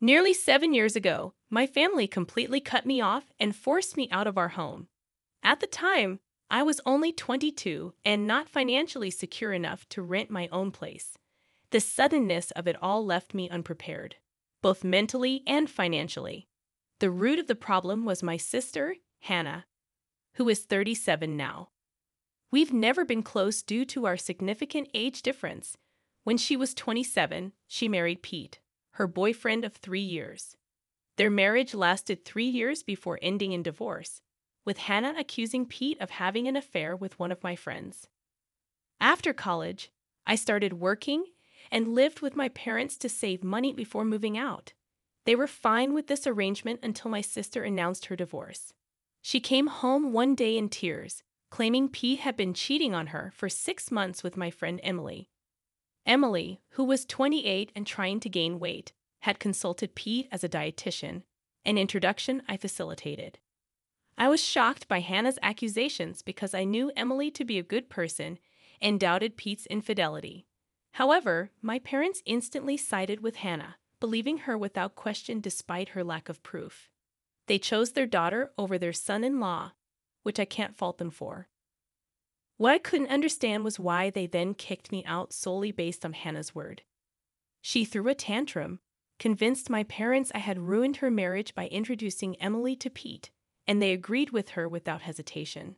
Nearly 7 years ago, my family completely cut me off and forced me out of our home. At the time, I was only 22 and not financially secure enough to rent my own place. The suddenness of it all left me unprepared, both mentally and financially. The root of the problem was my sister, Hannah, who is 37 now. We've never been close due to our significant age difference. When she was 27, she married Pete, her boyfriend of 3 years. Their marriage lasted 3 years before ending in divorce, with Hannah accusing Pete of having an affair with one of my friends. After college, I started working and lived with my parents to save money before moving out. They were fine with this arrangement until my sister announced her divorce. She came home one day in tears, claiming Pete had been cheating on her for 6 months with my friend Emily. Emily, who was 28 and trying to gain weight, had consulted Pete as a dietitian, an introduction I facilitated. I was shocked by Hannah's accusations because I knew Emily to be a good person and doubted Pete's infidelity. However, my parents instantly sided with Hannah, believing her without question despite her lack of proof. They chose their daughter over their son-in-law, which I can't fault them for. What I couldn't understand was why they then kicked me out solely based on Hannah's word. She threw a tantrum, convinced my parents I had ruined her marriage by introducing Emily to Pete, and they agreed with her without hesitation.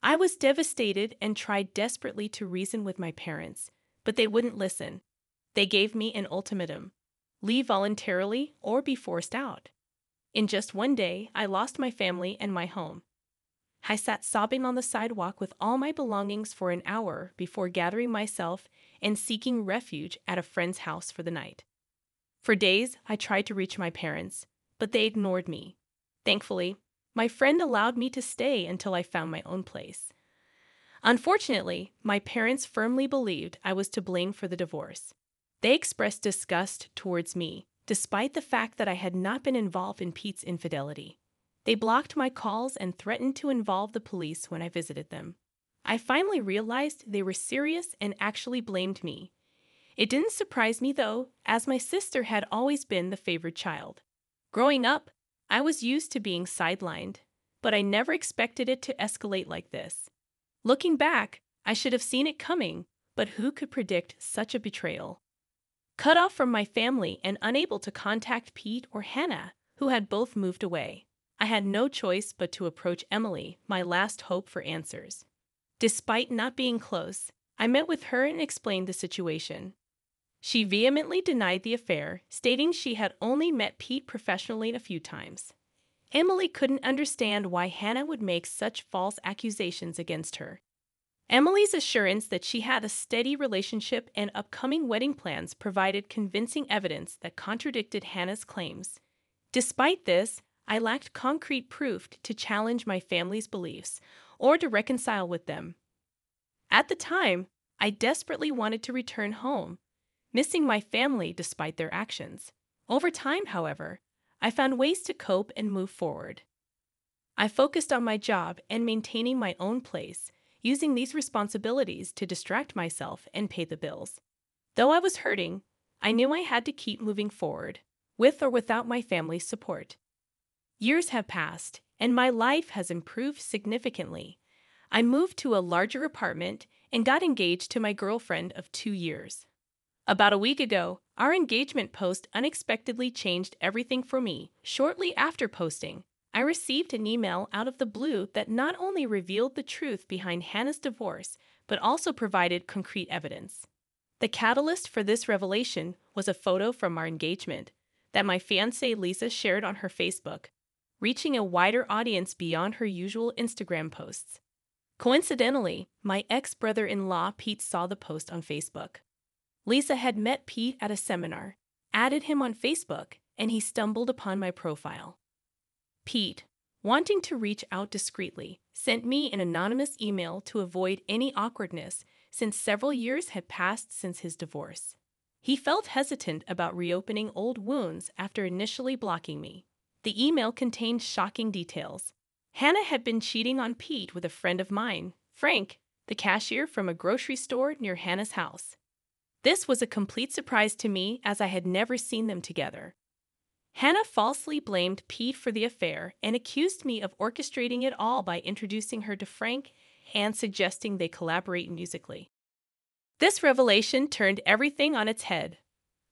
I was devastated and tried desperately to reason with my parents, but they wouldn't listen. They gave me an ultimatum: leave voluntarily or be forced out. In just one day, I lost my family and my home. I sat sobbing on the sidewalk with all my belongings for an hour before gathering myself and seeking refuge at a friend's house for the night. For days, I tried to reach my parents, but they ignored me. Thankfully, my friend allowed me to stay until I found my own place. Unfortunately, my parents firmly believed I was to blame for the divorce. They expressed disgust towards me, despite the fact that I had not been involved in Pete's infidelity. They blocked my calls and threatened to involve the police when I visited them. I finally realized they were serious and actually blamed me. It didn't surprise me, though, as my sister had always been the favored child. Growing up, I was used to being sidelined, but I never expected it to escalate like this. Looking back, I should have seen it coming, but who could predict such a betrayal? Cut off from my family and unable to contact Pete or Hannah, who had both moved away, I had no choice but to approach Emily, my last hope for answers. Despite not being close, I met with her and explained the situation. She vehemently denied the affair, stating she had only met Pete professionally a few times. Emily couldn't understand why Hannah would make such false accusations against her. Emily's assurance that she had a steady relationship and upcoming wedding plans provided convincing evidence that contradicted Hannah's claims. Despite this, I lacked concrete proof to challenge my family's beliefs or to reconcile with them. At the time, I desperately wanted to return home, missing my family despite their actions. Over time, however, I found ways to cope and move forward. I focused on my job and maintaining my own place, using these responsibilities to distract myself and pay the bills. Though I was hurting, I knew I had to keep moving forward, with or without my family's support. Years have passed, and my life has improved significantly. I moved to a larger apartment and got engaged to my girlfriend of 2 years. About a week ago, our engagement post unexpectedly changed everything for me. Shortly after posting, I received an email out of the blue that not only revealed the truth behind Hannah's divorce, but also provided concrete evidence. The catalyst for this revelation was a photo from our engagement that my fiancée Lisa shared on her Facebook, reaching a wider audience beyond her usual Instagram posts. Coincidentally, my ex-brother-in-law Pete saw the post on Facebook. Lisa had met Pete at a seminar, added him on Facebook, and he stumbled upon my profile. Pete, wanting to reach out discreetly, sent me an anonymous email to avoid any awkwardness since several years had passed since his divorce. He felt hesitant about reopening old wounds after initially blocking me. The email contained shocking details. Hannah had been cheating on Pete with a friend of mine, Frank, the cashier from a grocery store near Hannah's house. This was a complete surprise to me as I had never seen them together. Hannah falsely blamed Pete for the affair and accused me of orchestrating it all by introducing her to Frank and suggesting they collaborate musically. This revelation turned everything on its head.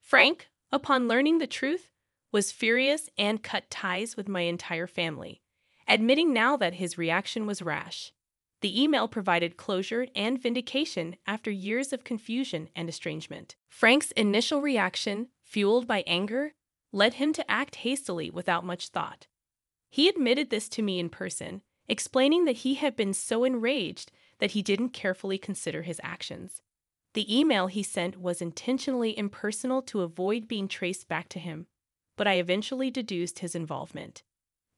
Frank, upon learning the truth, was furious and cut ties with my entire family, admitting now that his reaction was rash. The email provided closure and vindication after years of confusion and estrangement. Frank's initial reaction, fueled by anger, led him to act hastily without much thought. He admitted this to me in person, explaining that he had been so enraged that he didn't carefully consider his actions. The email he sent was intentionally impersonal to avoid being traced back to him, but I eventually deduced his involvement.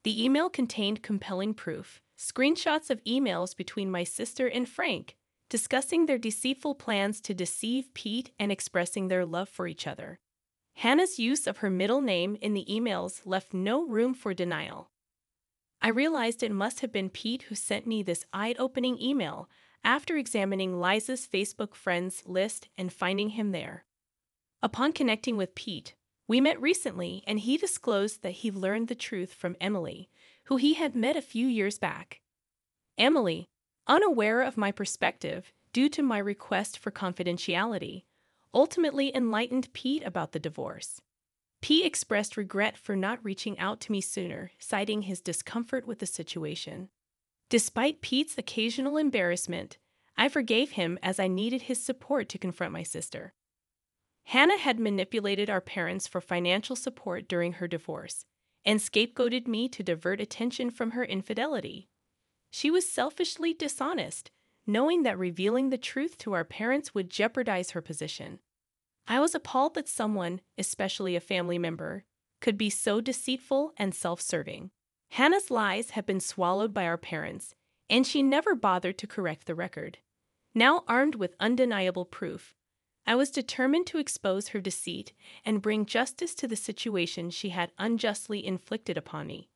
The email contained compelling proof, screenshots of emails between my sister and Frank, discussing their deceitful plans to deceive Pete and expressing their love for each other. Hannah's use of her middle name in the emails left no room for denial. I realized it must have been Pete who sent me this eye-opening email after examining Liza's Facebook friends list and finding him there. Upon connecting with Pete, we met recently and he disclosed that he learned the truth from Emily, who he had met a few years back. Emily, unaware of my perspective due to my request for confidentiality, ultimately enlightened Pete about the divorce. Pete expressed regret for not reaching out to me sooner, citing his discomfort with the situation. Despite Pete's occasional embarrassment, I forgave him as I needed his support to confront my sister. Hannah had manipulated our parents for financial support during her divorce and scapegoated me to divert attention from her infidelity. She was selfishly dishonest, knowing that revealing the truth to our parents would jeopardize her position. I was appalled that someone, especially a family member, could be so deceitful and self-serving. Hannah's lies had been swallowed by our parents, and she never bothered to correct the record. Now armed with undeniable proof, I was determined to expose her deceit and bring justice to the situation she had unjustly inflicted upon me.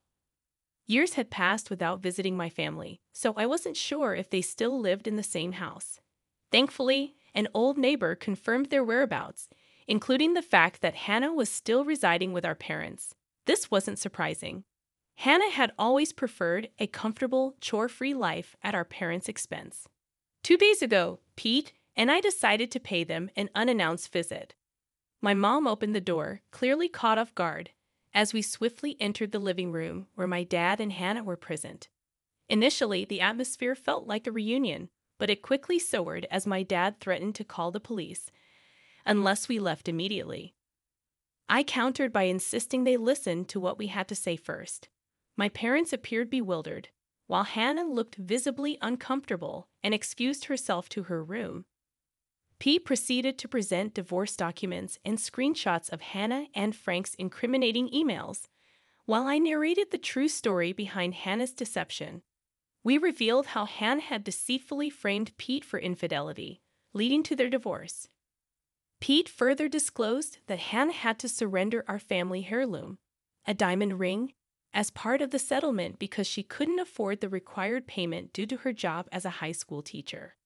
Years had passed without visiting my family, so I wasn't sure if they still lived in the same house. Thankfully, an old neighbor confirmed their whereabouts, including the fact that Hannah was still residing with our parents. This wasn't surprising. Hannah had always preferred a comfortable, chore-free life at our parents' expense. 2 days ago, Pete and I decided to pay them an unannounced visit. My mom opened the door, clearly caught off guard, as we swiftly entered the living room where my dad and Hannah were present. Initially, the atmosphere felt like a reunion, but it quickly soured as my dad threatened to call the police unless we left immediately. I countered by insisting they listen to what we had to say first. My parents appeared bewildered, while Hannah looked visibly uncomfortable and excused herself to her room. Pete proceeded to present divorce documents and screenshots of Hannah and Frank's incriminating emails, while I narrated the true story behind Hannah's deception. We revealed how Hannah had deceitfully framed Pete for infidelity, leading to their divorce. Pete further disclosed that Hannah had to surrender our family heirloom, a diamond ring, as part of the settlement because she couldn't afford the required payment due to her job as a high school teacher.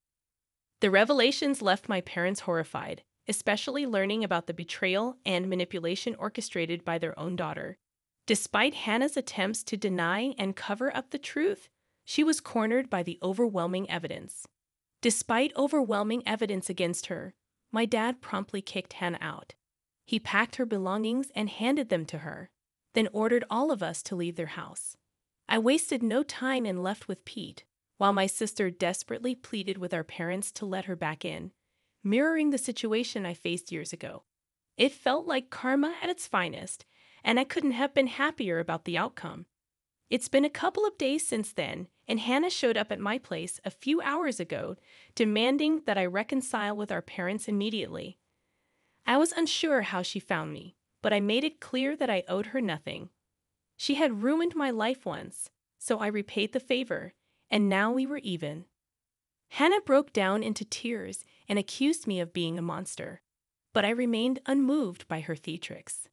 The revelations left my parents horrified, especially learning about the betrayal and manipulation orchestrated by their own daughter. Despite Hannah's attempts to deny and cover up the truth, she was cornered by the overwhelming evidence. Despite overwhelming evidence against her, my dad promptly kicked Hannah out. He packed her belongings and handed them to her, then ordered all of us to leave their house. I wasted no time and left with Pete, while my sister desperately pleaded with our parents to let her back in, mirroring the situation I faced years ago. It felt like karma at its finest, and I couldn't have been happier about the outcome. It's been a couple of days since then, and Hannah showed up at my place a few hours ago, demanding that I reconcile with our parents immediately. I was unsure how she found me, but I made it clear that I owed her nothing. She had ruined my life once, so I repaid the favor, and now we were even. Hannah broke down into tears and accused me of being a monster, but I remained unmoved by her theatrics.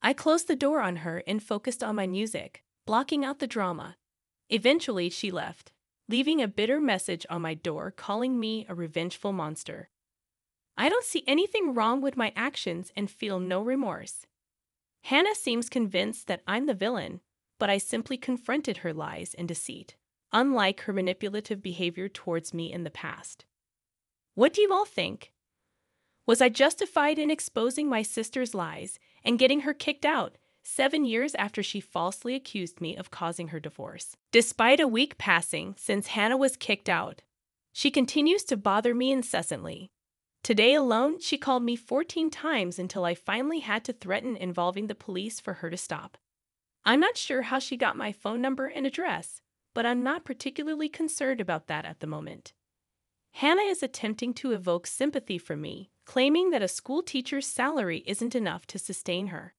I closed the door on her and focused on my music, blocking out the drama. Eventually, she left, leaving a bitter message on my door calling me a revengeful monster. I don't see anything wrong with my actions and feel no remorse. Hannah seems convinced that I'm the villain, but I simply confronted her lies and deceit, unlike her manipulative behavior towards me in the past. What do you all think? Was I justified in exposing my sister's lies and getting her kicked out 7 years after she falsely accused me of causing her divorce? Despite a week passing since Hannah was kicked out, she continues to bother me incessantly. Today alone, she called me 14 times until I finally had to threaten involving the police for her to stop. I'm not sure how she got my phone number and address, but I'm not particularly concerned about that at the moment. Hannah is attempting to evoke sympathy from me, claiming that a school teacher's salary isn't enough to sustain her.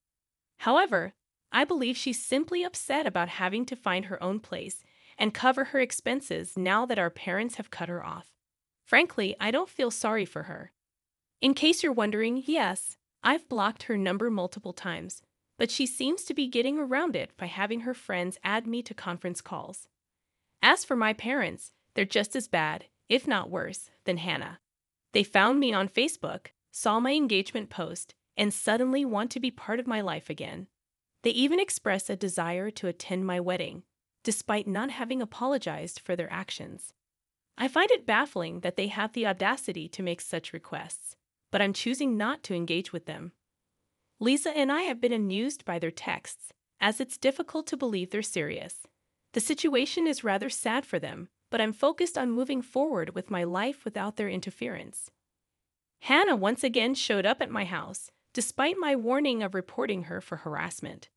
However, I believe she's simply upset about having to find her own place and cover her expenses now that our parents have cut her off. Frankly, I don't feel sorry for her. In case you're wondering, yes, I've blocked her number multiple times, but she seems to be getting around it by having her friends add me to conference calls. As for my parents, they're just as bad, if not worse, than Hannah. They found me on Facebook, saw my engagement post, and suddenly want to be part of my life again. They even express a desire to attend my wedding, despite not having apologized for their actions. I find it baffling that they have the audacity to make such requests, but I'm choosing not to engage with them. Lisa and I have been amused by their texts, as it's difficult to believe they're serious. The situation is rather sad for them, but I'm focused on moving forward with my life without their interference. Hannah once again showed up at my house, despite my warning of reporting her for harassment.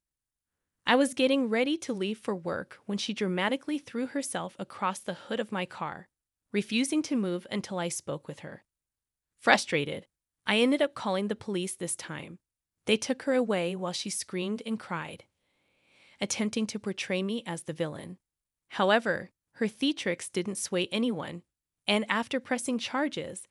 I was getting ready to leave for work when she dramatically threw herself across the hood of my car, refusing to move until I spoke with her. Frustrated, I ended up calling the police this time. They took her away while she screamed and cried, attempting to portray me as the villain. However, her theatrics didn't sway anyone, and after pressing charges,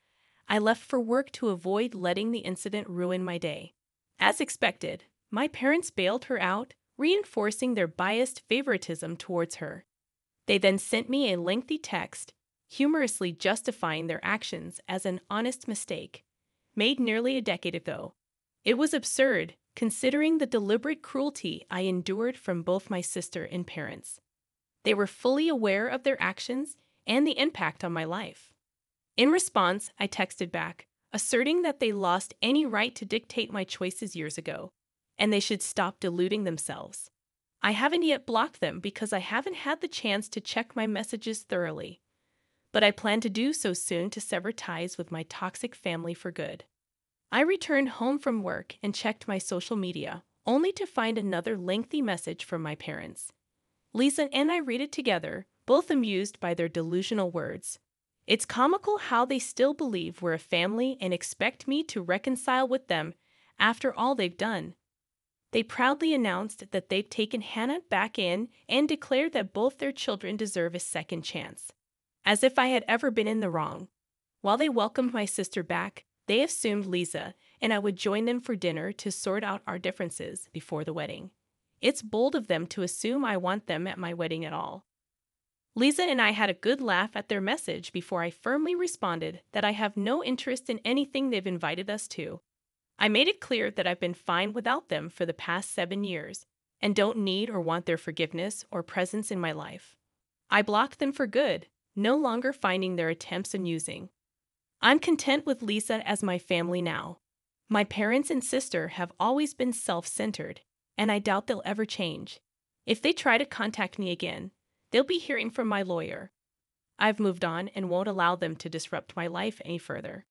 I left for work to avoid letting the incident ruin my day. As expected, my parents bailed her out, reinforcing their biased favoritism towards her. They then sent me a lengthy text, humorously justifying their actions as an honest mistake, made nearly a decade ago. It was absurd, considering the deliberate cruelty I endured from both my sister and parents. They were fully aware of their actions and the impact on my life. In response, I texted back, asserting that they lost any right to dictate my choices years ago, and they should stop deluding themselves. I haven't yet blocked them because I haven't had the chance to check my messages thoroughly, but I plan to do so soon to sever ties with my toxic family for good. I returned home from work and checked my social media, only to find another lengthy message from my parents. Lisa and I read it together, both amused by their delusional words. It's comical how they still believe we're a family and expect me to reconcile with them after all they've done. They proudly announced that they've taken Hannah back in and declared that both their children deserve a second chance. As if I had ever been in the wrong. While they welcomed my sister back, they assumed Lisa and I would join them for dinner to sort out our differences before the wedding. It's bold of them to assume I want them at my wedding at all. Lisa and I had a good laugh at their message before I firmly responded that I have no interest in anything they've invited us to. I made it clear that I've been fine without them for the past 7 years and don't need or want their forgiveness or presence in my life. I blocked them for good, no longer finding their attempts amusing. I'm content with Lisa as my family now. My parents and sister have always been self-centered, and I doubt they'll ever change. If they try to contact me again, they'll be hearing from my lawyer. I've moved on and won't allow them to disrupt my life any further.